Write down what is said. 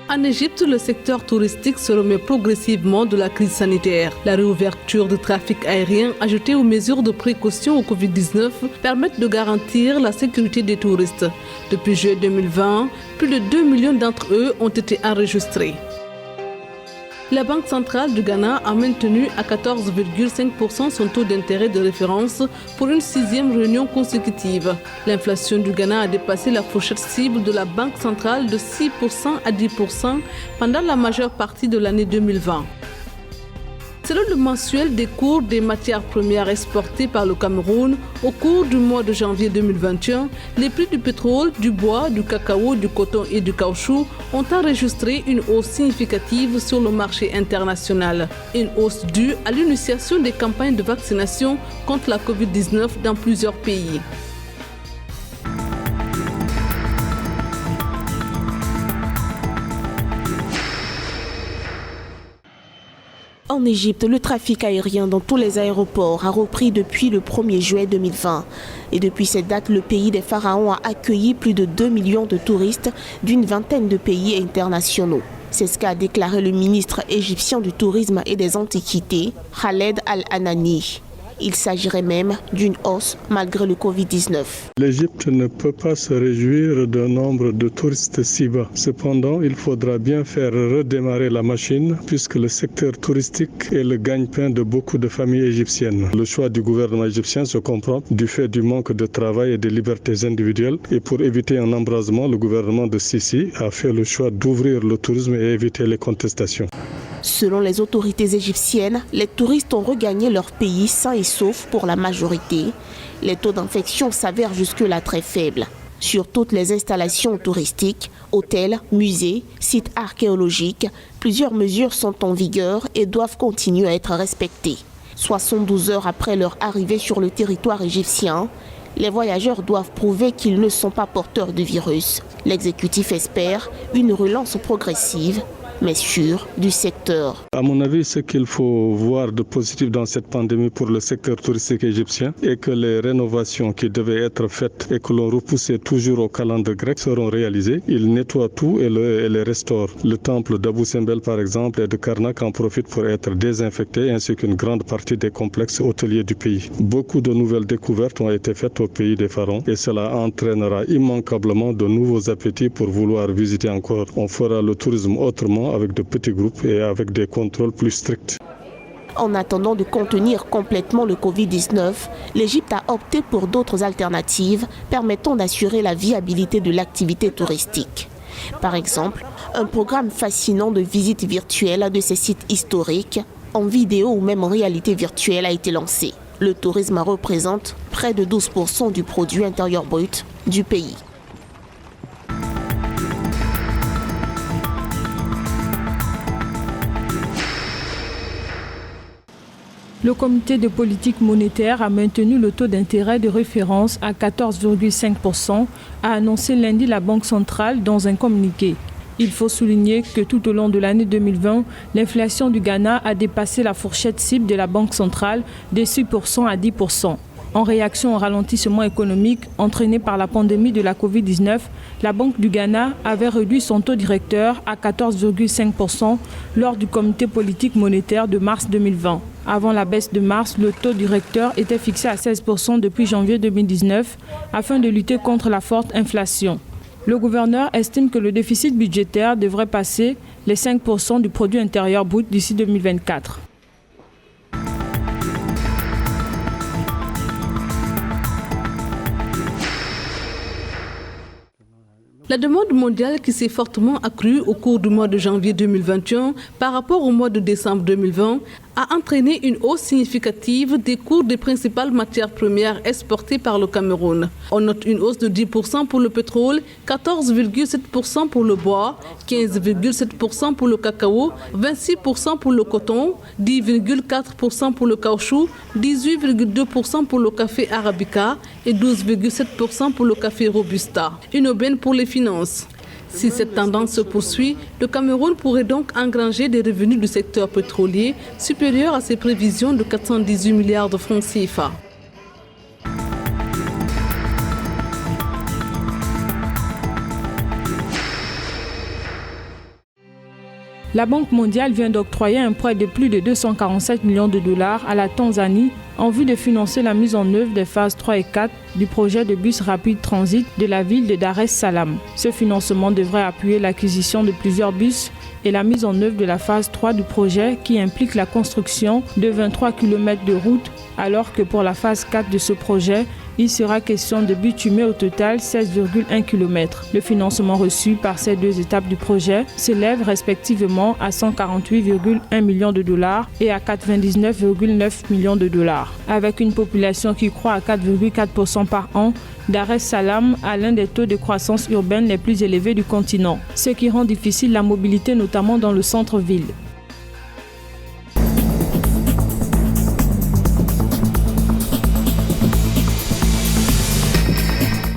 En Égypte, le secteur touristique se remet progressivement de la crise sanitaire. La réouverture du trafic aérien, ajoutée aux mesures de précaution au Covid-19, permettent de garantir la sécurité des touristes. Depuis juillet 2020, plus de 2 millions d'entre eux ont été enregistrés. La Banque centrale du Ghana a maintenu à 14,5% son taux d'intérêt de référence pour une 6e réunion consécutive. L'inflation du Ghana a dépassé la fourchette cible de la Banque centrale de 6% à 10% pendant la majeure partie de l'année 2020. Selon le mensuel des cours des matières premières exportées par le Cameroun, au cours du mois de janvier 2021, les prix du pétrole, du bois, du cacao, du coton et du caoutchouc ont enregistré une hausse significative sur le marché international. Une hausse due à l'initiation des campagnes de vaccination contre la Covid-19 dans plusieurs pays. En Égypte, le trafic aérien dans tous les aéroports a repris depuis le 1er juillet 2020. Et depuis cette date, le pays des pharaons a accueilli plus de 2 millions de touristes d'une vingtaine de pays internationaux. C'est ce qu'a déclaré le ministre égyptien du Tourisme et des Antiquités, Khaled Al-Anani. Il s'agirait même d'une hausse malgré le Covid-19. L'Égypte ne peut pas se réjouir d'un nombre de touristes si bas. Cependant, il faudra bien faire redémarrer la machine puisque le secteur touristique est le gagne-pain de beaucoup de familles égyptiennes. Le choix du gouvernement égyptien se comprend du fait du manque de travail et de libertés individuelles. Et pour éviter un embrasement, le gouvernement de Sisi a fait le choix d'ouvrir le tourisme et éviter les contestations. Selon les autorités égyptiennes, les touristes ont regagné leur pays sains et saufs pour la majorité. Les taux d'infection s'avèrent jusque-là très faibles. Sur toutes les installations touristiques, hôtels, musées, sites archéologiques, plusieurs mesures sont en vigueur et doivent continuer à être respectées. 72 heures après leur arrivée sur le territoire égyptien, les voyageurs doivent prouver qu'ils ne sont pas porteurs du virus. L'exécutif espère une relance progressive mais sûre du secteur. À mon avis, ce qu'il faut voir de positif dans cette pandémie pour le secteur touristique égyptien est que les rénovations qui devaient être faites et que l'on repoussait toujours au calendrier grec seront réalisées. Ils nettoient tout et les restaurent. Le temple d'Abou Simbel, par exemple, et de Karnak en profite pour être désinfecté, ainsi qu'une grande partie des complexes hôteliers du pays. Beaucoup de nouvelles découvertes ont été faites au pays des pharaons et cela entraînera immanquablement de nouveaux appétits pour vouloir visiter encore. On fera le tourisme autrement, avec de petits groupes et avec des contrôles plus stricts. En attendant de contenir complètement le Covid-19, l'Égypte a opté pour d'autres alternatives permettant d'assurer la viabilité de l'activité touristique. Par exemple, un programme fascinant de visites virtuelles de ces sites historiques, en vidéo ou même en réalité virtuelle, a été lancé. Le tourisme représente près de 12% du produit intérieur brut du pays. Le comité de politique monétaire a maintenu le taux d'intérêt de référence à 14,5%, a annoncé lundi la Banque centrale dans un communiqué. Il faut souligner que tout au long de l'année 2020, l'inflation du Ghana a dépassé la fourchette cible de la Banque centrale de 6% à 10%. En réaction au ralentissement économique entraîné par la pandémie de la Covid-19, la Banque du Ghana avait réduit son taux directeur à 14,5% lors du comité politique monétaire de mars 2020. Avant la baisse de mars, le taux directeur était fixé à 16% depuis janvier 2019 afin de lutter contre la forte inflation. Le gouverneur estime que le déficit budgétaire devrait passer les 5% du produit intérieur brut d'ici 2024. La demande mondiale qui s'est fortement accrue au cours du mois de janvier 2021 par rapport au mois de décembre 2020 a entraîné une hausse significative des cours des principales matières premières exportées par le Cameroun. On note une hausse de 10% pour le pétrole, 14,7% pour le bois, 15,7% pour le cacao, 26% pour le coton, 10,4% pour le caoutchouc, 18,2% pour le café arabica et 12,7% pour le café robusta. Une aubaine pour les finances. Si cette tendance se poursuit, le Cameroun pourrait donc engranger des revenus du secteur pétrolier supérieurs à ses prévisions de 418 milliards de francs CFA. La Banque mondiale vient d'octroyer un prêt de plus de 247 millions de dollars à la Tanzanie en vue de financer la mise en œuvre des phases 3 et 4 du projet de bus rapide transit de la ville de Dar es Salaam. Ce financement devrait appuyer l'acquisition de plusieurs bus et la mise en œuvre de la phase 3 du projet qui implique la construction de 23 km de route, alors que pour la phase 4 de ce projet, il sera question de bitumer au total 16,1 km. Le financement reçu par ces deux étapes du projet s'élève respectivement à 148,1 millions de dollars et à 99,9 millions de dollars. Avec une population qui croît à 4,4% par an, Dar es Salaam a l'un des taux de croissance urbaine les plus élevés du continent, ce qui rend difficile la mobilité notamment dans le centre-ville.